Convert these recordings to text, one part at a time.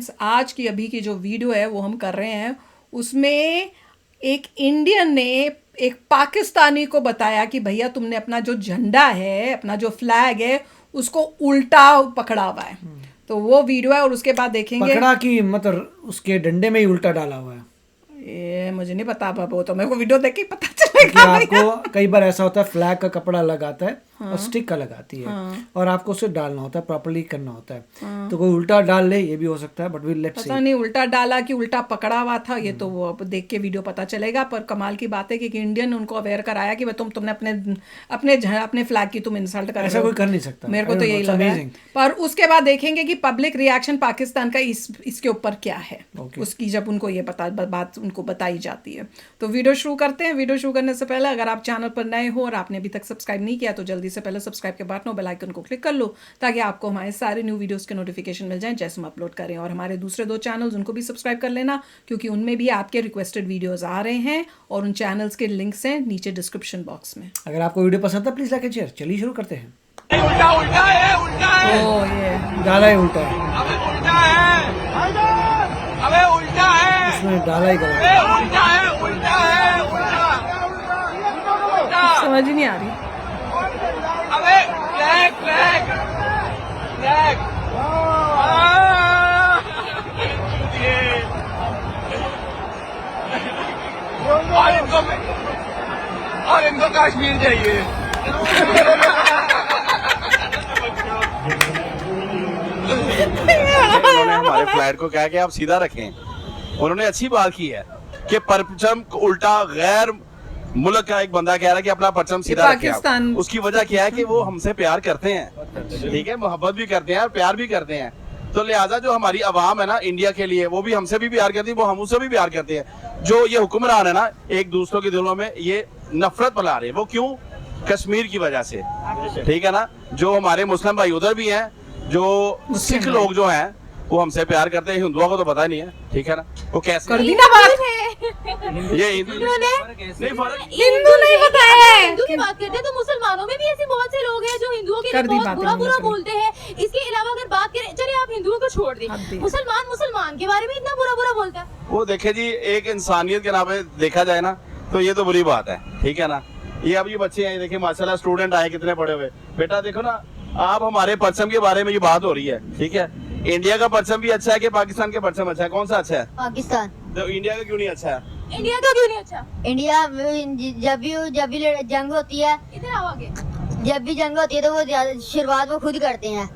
Friends, आज की अभी की जो वीडियो है वो हम कर रहे हैं, उसमें एक इंडियन ने एक पाकिस्तानी को बताया कि भैया तुमने अपना जो झंडा है, अपना जो फ्लैग है, उसको उल्टा पकड़ा हुआ है। तो वो वीडियो है और उसके बाद देखेंगे। पकड़ा कि मतलब उसके डंडे में ही उल्टा डाला हुआ है? ये मुझे नहीं पता बाबू, तो मेरे को वीडियो देख के ही पता क्योंकि चलेगा। आपको कई बार ऐसा होता है फ्लैग का कपड़ा लगाता है और स्टिक का लगाती है और आपको उसे डालना होता है, प्रॉपर्ली करना होता है। तो कोई उल्टा डाल ले, ये भी हो सकता है, बट विल लेट्स सी। पता नहीं उल्टा डाला कि उल्टा पकड़ा हुआ था, ये तो वो अब देख के वीडियो पता चलेगा। पर कमाल की बात है कि इंडियन ने उनको अवेयर कराया कि तुमने अपने फ्लैग की तुम इंसल्ट कर रहे हो। ऐसा कोई कर नहीं सकता, मेरे को तो यही लगा है। पर उसके बाद देखेंगे कि पब्लिक रिएक्शन पाकिस्तान का इसके ऊपर क्या है, उसकी जब उनको ये बात उनको बताई जाती है। तो वीडियो शुरू करते हैं। वीडियो शुरू करने से पहले अगर आप चैनल पर नए हो और आपने अभी तक सब्सक्राइब नहीं किया तो जल्दी से पहले सब्सक्राइब के बटन और बेल आइकन को क्लिक कर लो, ताकि आपको हमारे सारे न्यू वीडियोस के नोटिफिकेशन मिल जाएं जैसे हम अपलोड करें। और हमारे दूसरे 2 चैनल्स उनको भी सब्सक्राइब कर लेना, क्योंकि उनमें भी आपके रिक्वेस्टेड वीडियोस आ रहे हैं और उन चैनल्स के लिंक्स हैं नीचे डिस्क्रिप्शन बॉक्स में। अगर आपको वीडियो पसंद है प्लीज लाइक एंड शेयर। चलिए शुरू करते हैं। उल्टा उल्टा है, उल्टा है। ओह ये डाला ही उल्टा है, अबे उल्टा है, अबे उल्टा है, उसमें डाला ही गलत अबे है। उल्टा है, उल्टा है, उल्टा, उल्टा। समझ ही नहीं आ रही। अबे फ्लैग फ्लैग फ्लैग। और इनको कश्मीर चाहिए। उन्होंने हमारे फ्लैट को कहा कि आप सीधा रखें। उन्होंने अच्छी बात की है कि परचम उल्टा, गैर मुल्क का एक बंदा कह रहा है कि अपना परचम सीधा रखें आप। उसकी वजह क्या है कि वो हमसे प्यार करते हैं, ठीक है, मोहब्बत भी करते हैं और प्यार भी करते हैं। तो लिहाजा जो हमारी आवाम है ना इंडिया के लिए, वो भी हमसे भी प्यार करती है, वो हमसे भी प्यार करते हैं। जो ये हुक्मरान है ना, एक दूसरों के दिलों में ये नफरत फैला रहे हैं। वो क्यों? कश्मीर की वजह से, ठीक है ना। जो हमारे मुस्लिम भाई उधर भी हैं, जो सिख लोग जो हैं वो हमसे प्यार करते हैं। हिंदुओं को तो पता नहीं है, ठीक है ना। वो कैसे कर दी ना बात। ये हिंदू नहीं फर्क। हिंदू नहीं पता है। हिंदू की बात करते हैं तो मुसलमानों में भी ऐसे बहुत से लोग हैं जो हिंदुओं के लिए बहुत बुरा बुरा बोलते हैं। इसके अलावा अगर बात करें, चलिए आप हिंदुओं को छोड़ दें, मुसलमान के बारे में इतना बुरा बुरा बोलता है। वो देखे जी, एक इंसानियत के नाम पे देखा जाए ना तो ये तो बुरी बात है, ठीक है ना। ये अब ये बच्चे हैं, देखिए माशाल्लाह स्टूडेंट आए कितने पढ़े हुए। बेटा देखो ना, आप हमारे परचम के बारे में ये बात हो रही है, ठीक है। इंडिया का परचम भी अच्छा है कि पाकिस्तान के परचम अच्छा है? कौन सा अच्छा है? पाकिस्तान। तो इंडिया का क्यों नहीं अच्छा है? इंडिया का क्यों नहीं अच्छा? इंडिया जब भी जंग होती है, इधर आओ आगे, जब भी जंग होती है तो वो शुरुआत वो खुद करते हैं।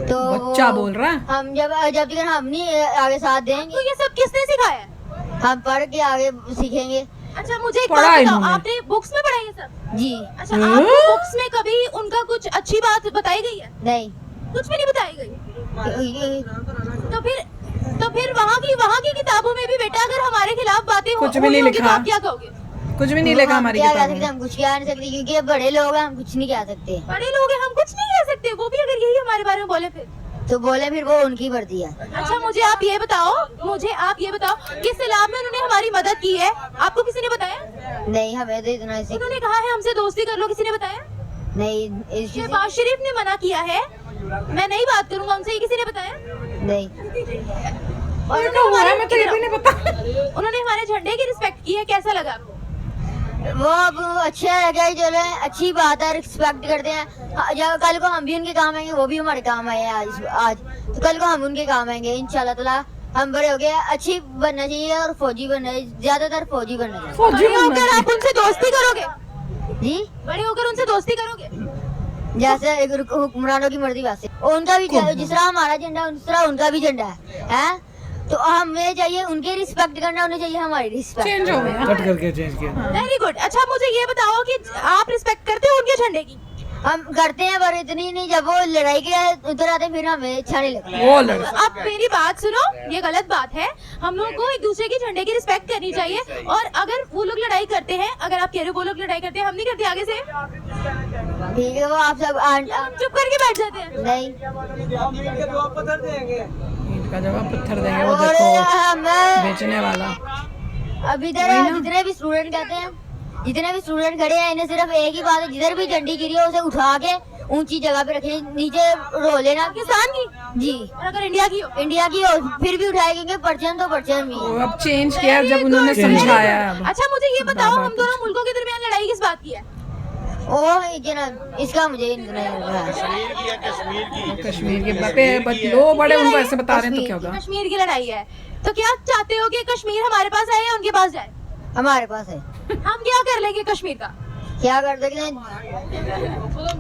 तो बच्चा बोल रहा है। हम जब तक हम नहीं आगे साथ देंगे। तो ये सब किसने सिखाया? हम पढ़ के आगे सीखेंगे। अच्छा मुझे एक बात बताओ, आपने बुक्स में पढ़ा ये सब? जी। अच्छा आपको बुक्स में कभी उनका कुछ अच्छी बात बताई गई है? नहीं, कुछ भी नहीं बताई गई। तो फिर वहाँ की किताबों में भी बेटा अगर हमारे खिलाफ बातें कुछ भी नहीं लिखा। आप क्या कहोगे? कुछ भी नहीं लिखा हमारी किताब में। हम कुछ कह नहीं सकते क्योंकि अब बड़े लोग हैं, हम कुछ नहीं कह सकते। बड़े लोग हैं, हम कुछ नहीं कह सकते। वो भी अगर यही हमारे बारे में बोले तो बोले, फिर वो उनकी मर्जी है। अच्छा मुझे आप ये बताओ, किस इलाम में उन्होंने हमारी मदद की है? आपको किसी ने बताया? नहीं, हमें तो इतना उन्होंने कहा है हमसे दोस्ती कर लो, किसी ने बताया? नहीं। शहबाज शरीफ ने मना किया है, मैं नहीं बात करूंगा उनसे, ये किसी ने बताया? नहीं। और उन्होंने हमारे झंडे की रिस्पेक्ट की है, कैसा लगा आपको? वो अब अच्छा है, चलो अच्छी बात है, रिस्पेक्ट करते हैं। जब कल को हम भी उनके काम आएंगे, वो भी हमारे काम आए आज, तो कल को हम उनके काम आएंगे इंशाल्लाह ताला। हम बड़े हो गए, अच्छी बनना चाहिए और फौजी बनना चाहिए, ज्यादातर फौजी बनना चाहिए। फौजी होकर आप उनसे दोस्ती करोगे? जी, बड़े होकर उनसे दोस्ती करोगे? जैसे हुक्मरानों की मर्जी, वैसे उनका भी जिस तरह हमारा झंडा उस तरह उनका भी झंडा है। तो हमें चाहिए उनके रिस्पेक्ट करना, उन्हें चाहिए हमारी रिस्पेक्ट। चेंज हो गया, कट करके चेंज किया। Very good. अच्छा मुझे ये बताओ कि आप रिस्पेक्ट करते हो उनके झंडे की? हम करते हैं पर इतनी नहीं, जब वो लड़ाई के उधर आते फिर हमें अच्छा नहीं लगता। अब मेरी बात सुनो, ये गलत बात है। हम लोगों को एक दूसरे के झंडे की रिस्पेक्ट करनी चाहिए। और अगर वो लोग लड़ाई करते हैं, अगर आप कह रहे हो वो लोग लड़ाई करते हैं, हम नहीं करते आगे से, ठीक है, वो आप सब चुप करके बैठ जाते हैं। नहीं, ईंट का जवाब पत्थर देंगे। वो देखो बेचने वाला। अब इधर जितने भी स्टूडेंट कहते हैं, जितने भी स्टूडेंट खड़े हैं, इन्हें सिर्फ एक ही बात है, जिधर भी झंडी गिरी हो उसे उठा के ऊंची जगह पे रखे, नीचे रो लेना। पाकिस्तान की जी, और अगर इंडिया की हो इंडिया की हो फिर भी उठाएंगे, परचम तो परचम ही वो है। अब चेंज किया जब उन्होंने Very good. समझाया अब। अच्छा मुझे ये बताओ, हम दोनों मुल्कों के दरमियान लड़ाई किस बात की है? ओ जनाब, इसका मुझे नहीं पता। कश्मीर के लो बड़े उनको ऐसे बता रहे हैं तो क्या होगा? कश्मीर की लड़ाई है, तो क्या चाहते हो कि कश्मीर हमारे पास आए या उनके पास जाए? हमारे पास है, हम क्या कर लेंगे कश्मीर का? क्या कर सकते हैं?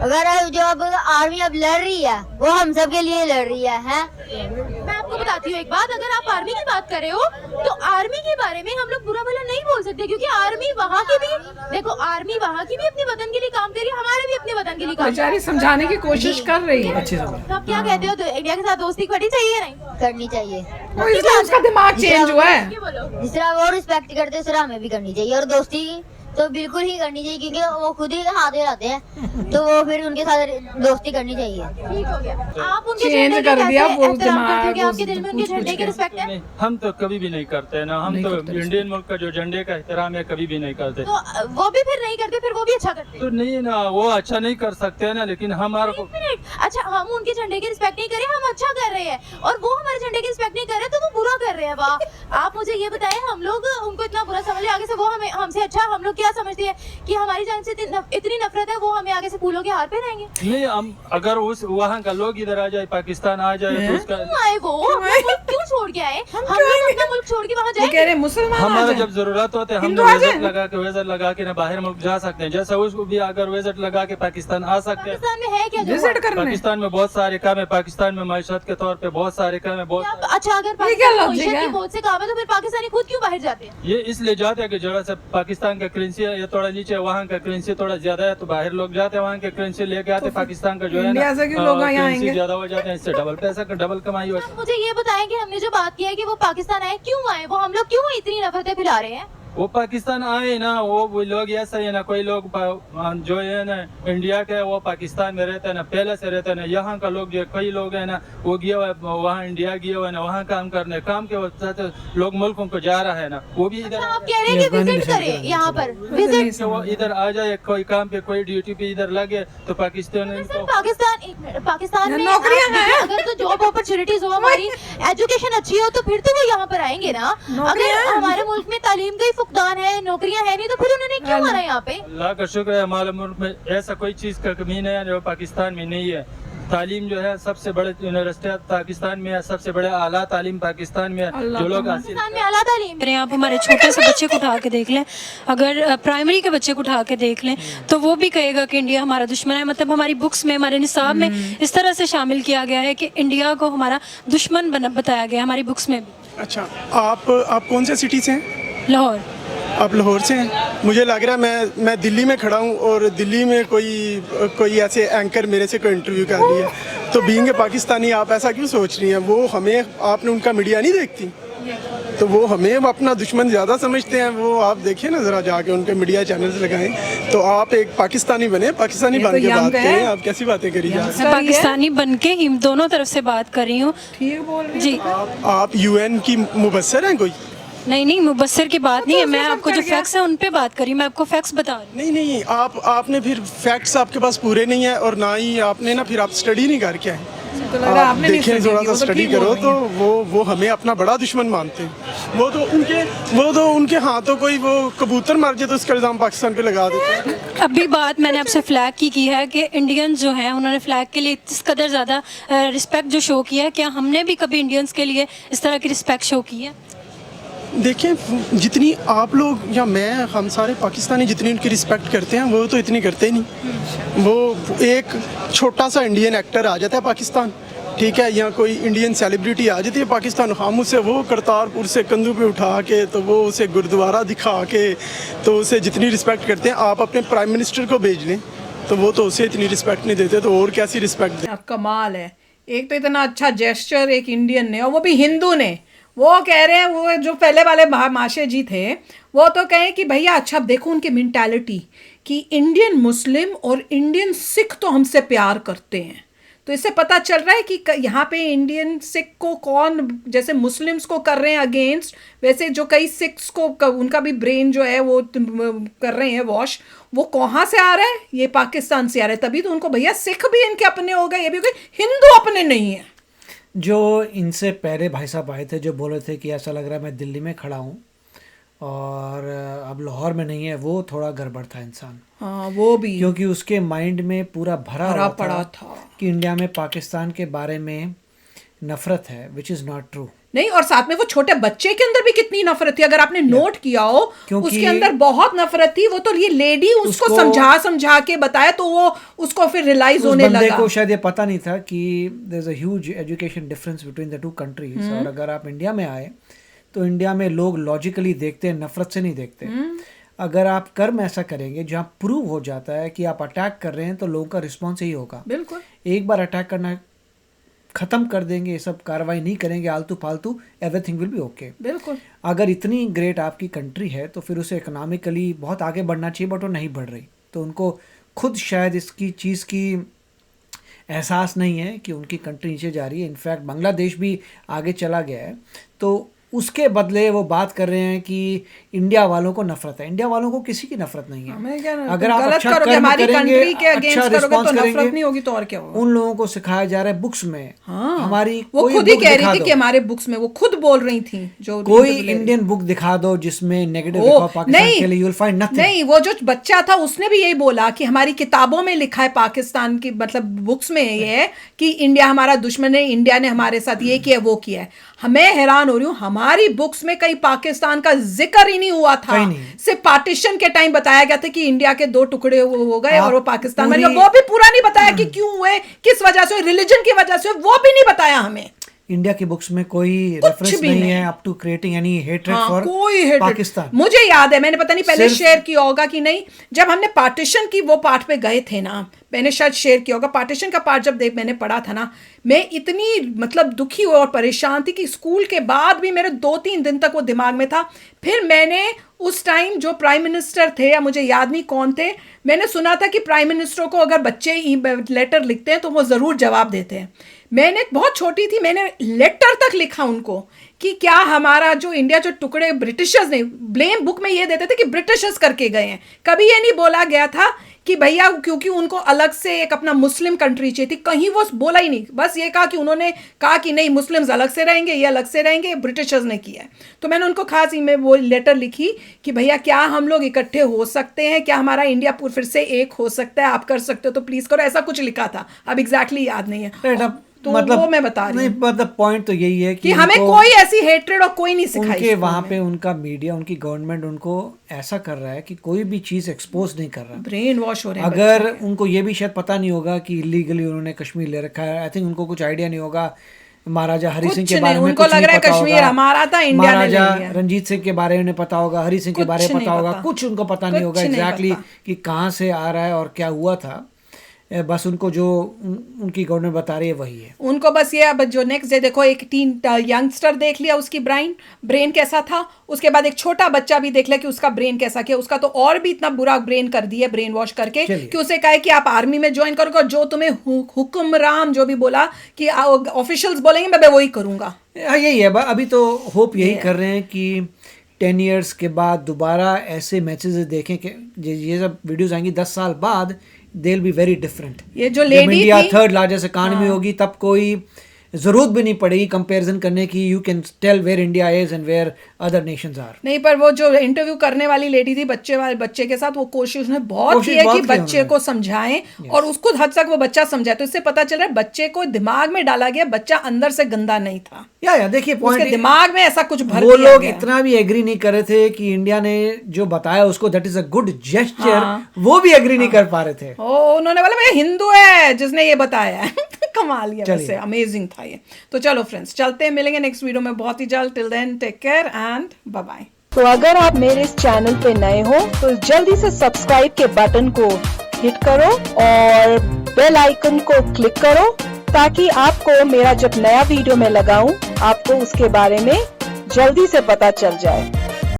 अगर जो अब आर्मी अब लड़ रही है वो हम सब के लिए लड़ रही है? मैं आपको बताती हूँ एक बात, अगर आप आर्मी की बात कर रहे हो तो आर्मी के बारे में हम लोग बुरा भला नहीं बोल सकते, क्योंकि आर्मी वहाँ की भी, देखो आर्मी वहाँ की भी अपने वतन के लिए काम कर रही है, हमारे भी अपने वतन के लिए काम कर बेचारी समझाने की कोशिश कर रही है। अच्छे से तो आप क्या कहते हो, तो इंडिया के साथ दोस्ती करनी चाहिए या नहीं? करनी चाहिए। वो इसलिए उसका दिमाग चेंज हुआ है। ये बोलो। जिस तरह वो रिस्पेक्ट करते हैं उस तरह हमें भी करनी चाहिए, और दोस्ती तो बिल्कुल ही करनी चाहिए, क्योंकि वो खुद ही हाथ हिलाते हैं तो वो फिर उनके साथ दोस्ती करनी चाहिए। ठीक हो गया। आप उनके Change झंडे कर के दिया, कैसे वो एहतराम दिमाग, करते हो कि वो आपके दिल में उनके पूछ-पूछ झंडे की के। रिस्पेक्ट है? नहीं, हम तो कभी भी नहीं करते हैं ना, हम नहीं तो करते इंडियन मुल्क का जो झंडे का एहतराम है कभी भी नहीं करते। तो वो भी फिर नहीं करते, फिर वो भी अच्छा करते हैं। तो नहीं ना, वो अच्छा नहीं कर सकते हैं ना, लेकिन हमारा को एक मिनट, अच्छा हम उनके झंडे की रिस्पेक्ट नहीं कर रहे, हम अच्छा कर रहे हैं, और वो हमारे झंडे की रिस्पेक्ट नहीं कर रहे तो वो बुरा कर रहे हैं। वाह, आप मुझे ये बताएं, हम लोग उनको इतना बुरा समझ आगे से वो हमें हमसे अच्छा, हम लोग क्या समझते हैं कि हमारी जान से इतनी नफरत है, वो हमें आगे से फूलों के हार पे रहेंगे? नहीं, हम अगर उस वहाँ का लोग इधर आ जाए, पाकिस्तान आ जाए तो उसका क्यों आए वो? अपना मुल्क क्यों छोड़ के आए? हम लोग अपना मुल्क छोड़ के वहाँ वो कह जाएंगे? रहे मुसलमान आ हमारा जाएं। जब जरूरत होते है हम हिंदू लोग आ वेजट जाएं। लगा के ना बाहर मुल्क जा सकते हैं, जैसा उसको भी अगर वेजट लगा के पाकिस्तान आ सकते हैं। पाकिस्तान में है क्या जो विजिट करने। पाकिस्तान में बहुत सारे काम है, पाकिस्तान में माशरत के तौर पे बहुत सारे काम है, बहुत अच्छा, अगर क्या पाकिस्तान logic मईशत है? की बहुत से काम है तो फिर पाकिस्तानी खुद क्यों बाहर जाते हैं? ये इसलिए जाते हैं कि जरा सा पाकिस्तान का करेंसी है ये थोड़ा नीचे, वहाँ का करेंसी थोड़ा ज्यादा है, तो बाहर लोग जाते हैं, वहाँ के करेंसी लेके आते हैं, पाकिस्तान का जो है ना इंडिया से क्यों लोग यहाँ करेंसी आएंगे? ज्यादा हो जाते हैं, इससे डबल पैसा का डबल कमाई होती है। मुझे ये बताएं कि हमने जो बात की है कि वो पाकिस्तान आए, क्यों आए? वो हम लोग क्यों इतनी नफरतें फैला रहे हैं? वो पाकिस्तान आए ना, वो लोग ऐसा ही है ना, कोई लोग जो है ना इंडिया के वो पाकिस्तान में रहते हैं ना, पहले से रहते हैं ना, यहाँ का लोग जो कई लोग है ना वो गया हुआ है वहाँ इंडिया गया हुआ है ना, वहाँ काम करने, काम के वक्त लोग मुल्कों को जा रहा है ना, वो भी इधर आप कह रहे हैं कि विजिट करें यहाँ पर, विजिट। कि वो इधर आ जाए, कोई काम पे कोई ड्यूटी पे इधर लगे तो पाकिस्तान सर पाकिस्तान, एक मिनट, पाकिस्तान में नौकरियां हैं। अगर तो जॉब अपॉर्चुनिटीज हो, हमारी एजुकेशन अच्छी हो, तो फिर तो वो यहाँ पर आएंगे ना। अगर हमारे मुल्क में तालीम का ही फुकदान है, नौकरियां है नहीं, तो फिर उन्होंने क्यों आना यहाँ पे? अल्लाह का शुक्र है हमारे मुल्क में ऐसा कोई चीज का कमी नहीं है जो पाकिस्तान में नहीं है। तालीम जो है सबसे बड़े यूनिवर्सिटी पाकिस्तान में है, सबसे बड़े आला तालीम पाकिस्तान में है, जो लोग हासिल पाकिस्तान में आला तालीम है। अगर आप हमारे छोटे से बच्चे को उठा के देख लें, अगर प्राइमरी के बच्चे को उठा के देख लें तो वो भी कहेगा कि इंडिया हमारा दुश्मन है। मतलब हमारी बुक्स में, हमारे निसाब में इस तरह से शामिल किया गया है कि इंडिया को हमारा दुश्मन बताया गया है, हमारी बुक्स में भी। अच्छा, आप कौन से सिटी से हैं? लाहौर। आप लाहौर से हैं? मुझे लग रहा है मैं दिल्ली में खड़ा हूँ और दिल्ली में कोई ऐसे एंकर मेरे से कोई इंटरव्यू कर रही है, तो बीइंग ए पाकिस्तानी आप ऐसा क्यों सोच रही हैं? वो हमें, आपने उनका मीडिया नहीं देखती, तो वो हमें अपना दुश्मन ज़्यादा समझते हैं। वो आप देखिए ना, ज़रा जाके उनके मीडिया चैनल्स लगाएं, तो आप एक पाकिस्तानी बने, पाकिस्तानी ये तो बन के young बात है। करें। आप कैसी बातें करी जा रही हैं? मैं पाकिस्तानी बन के ही दोनों तरफ से बात कर रही हूँ। ठीक बोल रही जी आप यूएन की मुबस्सर हैं कोई? नहीं, मुबस्सर की बात नहीं है, मैं आपको जो फैक्ट्स है उन पे बात करी, मैं आपको फैक्ट्स बता रही हूँ। नहीं, आपने फिर फैक्ट्स आपके पास पूरे नहीं है, और ना ही आपने ना फिर आप स्टडी नहीं करके आए। तो लग रहा है आप आपने नहीं देखें, study थोड़ा की, सा वो तो स्टडी ठीक बोल करो रही तो हैं। वो हमें अपना बड़ा दुश्मन मानते हैं। वो तो उनके हाथों कोई वो कबूतर मार जाए तो उसका इल्ज़ाम पाकिस्तान पे लगा देते हैं। अभी बात मैंने आपसे फ्लैग की है कि इंडियंस जो हैं उन्होंने फ्लैग के लिए इस कदर ज़्यादा रिस्पेक्ट जो शो किया है, क्या हमने भी कभी इंडियंस के लिए इस तरह की रिस्पेक्ट शो की है? देखें, जितनी आप लोग या मैं, हम सारे पाकिस्तानी जितनी उनकी रिस्पेक्ट करते हैं वो तो इतनी करते ही नहीं। वो एक छोटा सा इंडियन एक्टर आ जाता है पाकिस्तान, ठीक है, या कोई इंडियन सेलिब्रिटी आ जाती है पाकिस्तान, हम उसे वो करतारपुर से कंधों पे उठा के, तो वो उसे गुरुद्वारा दिखा के, तो उसे जितनी रिस्पेक्ट करते हैं, आप अपने प्राइम मिनिस्टर को भेज लें तो वो तो उसे इतनी रिस्पेक्ट नहीं देते, तो और कैसी रिस्पेक्ट दें? यार कमाल है। एक तो इतना अच्छा जेस्चर एक इंडियन ने, और वो भी हिंदू ने, वो कह रहे हैं, वो जो पहले वाले माशे जी थे वो तो कहें कि भैया अच्छा देखो उनकी मेंटालिटी कि इंडियन मुस्लिम और इंडियन सिख तो हमसे प्यार करते हैं, तो इससे पता चल रहा है कि यहाँ पे इंडियन सिख को कौन, जैसे मुस्लिम्स को कर रहे हैं अगेंस्ट, वैसे जो कई सिख्स को उनका भी ब्रेन जो है वो कर रहे हैं वॉश, वो कहाँ से आ रहा है? ये पाकिस्तान से आ रहा है। तभी तो उनको भैया सिख भी इनके अपने हो गए, ये भी हो गए, हिंदू अपने नहीं है। जो इनसे पहले भाई साहब आए थे जो बोल रहे थे कि ऐसा लग रहा है मैं दिल्ली में खड़ा हूँ और अब लाहौर में नहीं है, वो थोड़ा गड़बड़ था इंसान। हाँ वो भी, क्योंकि उसके माइंड में पूरा भरा पड़ा था कि इंडिया में पाकिस्तान के बारे में नफरत है, विच इज़ नॉट ट्रू। नहीं, और साथ में वो छोटे बच्चे के अंदर भी कितनी नफरत थी, अगर आपने नोट किया हो, उसके अंदर बहुत नफरत थी। वो तो ये लेडी उसको समझा के बताया तो वो उसको फिर रियलाइज होने लगा। बंदे को शायद ये पता नहीं था कि there is a huge education difference between the two countries. और अगर आप इंडिया में आए तो इंडिया में लोग लॉजिकली देखते हैं, नफरत से नहीं देखते। अगर आप कर्म ऐसा करेंगे जहाँ प्रूव हो जाता है कि आप अटैक कर रहे हैं तो लोगों का रिस्पॉन्स यही होगा। बिल्कुल, एक बार अटैक करना खत्म कर देंगे, ये सब कार्रवाई नहीं करेंगे आलतू फालतू, एवरीथिंग विल बी ओके। बिल्कुल, अगर इतनी ग्रेट आपकी कंट्री है तो फिर उसे इकोनॉमिकली बहुत आगे बढ़ना चाहिए, बट वो नहीं बढ़ रही। तो उनको खुद शायद इसकी चीज़ की एहसास नहीं है कि उनकी कंट्री नीचे जा रही है। इनफैक्ट बांग्लादेश भी आगे चला गया है, तो उसके बदले वो बात कर रहे हैं कि इंडिया वालों को नफरत है। इंडिया वालों को किसी की नफरत नहीं है। अगर आप अच्छा कर्म करेंगे, अच्छा रिस्पॉन्स करेंगे, नहीं होगी तो और क्या होगा। उन लोगों को सिखाया जा रहा है बुक्स में। हाँ, हमारी वो खुद ही कह रही थी कि हमारे बुक्स में, वो खुद बोल रही थी, जो कोई इंडियन बुक दिखा दो जिसमें नेगेटिव लिखा हो पाकिस्तान के लिए, यू विल फाइंड नथिंग। नहीं, वो जो बच्चा था उसने भी यही बोला कि हमारी किताबों में लिखा है पाकिस्तान की, मतलब बुक्स में ये है कि इंडिया हमारा दुश्मन है, इंडिया ने हमारे साथ ये किया वो किया है। मैं हैरान हो रही हूँ, हमारी बुक्स में कहीं पाकिस्तान का जिक्र ही नहीं हुआ था। सिर्फ पार्टीशन के टाइम बताया गया था कि इंडिया के 2 टुकड़े हो गए और वो पाकिस्तान में, वो भी पूरा नहीं बताया कि क्यों हुए, किस वजह से, रिलीजन की वजह से, वो भी नहीं बताया हमें। इंडिया की बुक्स में कोई रेफरेंस नहीं है up to creating any hatred for Pakistan. मुझे याद है, मैंने पता नहीं पहले शेयर किया होगा कि नहीं, जब हमने पार्टीशन की वो पार्ट पे गए थे ना, मैंने शायद शेयर किया होगा, पार्टीशन का पार्ट जब मैंने पढ़ा था ना, मैं इतनी मतलब दुखी और परेशान थी कि स्कूल के बाद भी मेरे 2-3 दिन तक वो दिमाग में था। फिर मैंने उस टाइम जो प्राइम मिनिस्टर थे, या मुझे याद नहीं कौन थे, मैंने सुना था कि प्राइम मिनिस्टरों को अगर बच्चे लेटर लिखते हैं तो वो ज़रूर जवाब देते हैं। मैंने बहुत छोटी थी, मैंने लेटर तक लिखा उनको कि क्या हमारा जो इंडिया जो टुकड़े ब्रिटिशर्स ने, ब्लेम बुक में ये देते थे कि ब्रिटिशर्स करके गए हैं। कभी ये नहीं बोला गया था कि भैया क्योंकि उनको अलग से एक अपना मुस्लिम कंट्री चाहिए थी, कहीं वो बोला ही नहीं। बस ये कहा कि उन्होंने कहा कि नहीं, मुस्लिम्स अलग से रहेंगे, ये अलग से रहेंगे, ब्रिटिशर्स ने किया है। तो मैंने उनको खास में वो लेटर लिखी कि भैया क्या हम लोग इकट्ठे हो सकते हैं, क्या हमारा इंडिया फिर से एक हो सकता है, आप कर सकते हो तो प्लीज़ करो, ऐसा कुछ लिखा था। अब एग्जैक्टली याद नहीं है, तो मतलब वो मैं बता रही हूँ। मतलब पॉइंट तो यही है कि हमें कोई ऐसी हेट्रेड और कोई नहीं सिखाई। उनके वहाँ पे उनका मीडिया, उनकी गवर्नमेंट उनको ऐसा कर रहा है कि कोई भी चीज़ एक्सपोज नहीं कर रहा, ब्रेन वॉश हो रहे हैं। अगर उनको ये भी शायद पता नहीं होगा कि इलीगली उन्होंने कश्मीर ले रखा है, आई थिंक उनको कुछ आइडिया नहीं होगा महाराजा हरि सिंह के बारे में, उनको लग रहा है कश्मीर हमारा था, इंडिया ने ले लिया। महाराजा रंजीत सिंह के बारे में पता होगा, हरि सिंह के बारे में पता होगा, कुछ उनको पता नहीं होगा एग्जैक्टली कि कहाँ से आ रहा है और क्या हुआ था। बस उनको जो उनकी गवर्नमेंट बता रही है वही है उनको। बस ये अब जो नेक्स्ट डे देखो, एक टीन यंगस्टर देख लिया उसकी ब्रेन कैसा था, उसके बाद एक छोटा बच्चा भी देख लिया कि उसका ब्रेन कैसा किया। उसका तो और भी इतना बुरा ब्रेन कर दिया, ब्रेन वॉश करके, कि उसे कहे कि आप आर्मी में ज्वाइन करोगे, जो तुम्हें हुक्मरान जो भी बोला कि ऑफिशियल्स बोलेंगे मैं वही करूंगा। यही है, अभी तो होप यही कर रहे हैं कि 10 years के बाद दोबारा ऐसे मैचेस देखें कि ये सब वीडियोस आएंगी 10 साल बाद, they will be very different. ये जो lady India 3rd largest economy होगी, तब कोई जरूरत भी नहीं पड़ेगी कंपैरिजन करने की। You can tell where India is and where other nations are. नहीं, पर वो जो इंटरव्यू करने वाली लेडी थी बच्चे के साथ, वो कोशिश उसने बहुत की है कि बच्चे को समझाएं और उसको हद तक वो बच्चा समझाए। तो इससे पता चल रहा है बच्चे को दिमाग में डाला गया, बच्चा अंदर से गंदा नहीं था। या देखिए उसके दिमाग में ऐसा कुछ भर वो लोग इतना भी एग्री नहीं कर रहे थे कि इंडिया ने जो बताया उसको that is a good gesture, वो भी एग्री नहीं कर पा रहे थे। उन्होंने बोला मैं हिंदू है जिसने ये बताया। कमाल किया, वैसे अमेजिंग था ये। तो चलो फ्रेंड्स, चलते हैं, मिलेंगे नेक्स्ट वीडियो में बहुत ही जल्द। Till then take care and bye bye. तो अगर आप मेरे इस चैनल पे नए हो तो जल्दी से सब्सक्राइब के बटन को हिट करो और बेल आइकन को क्लिक करो, ताकि आपको मेरा जब नया वीडियो मैं लगाऊं आपको उसके बारे में जल्दी से पता चल जाए।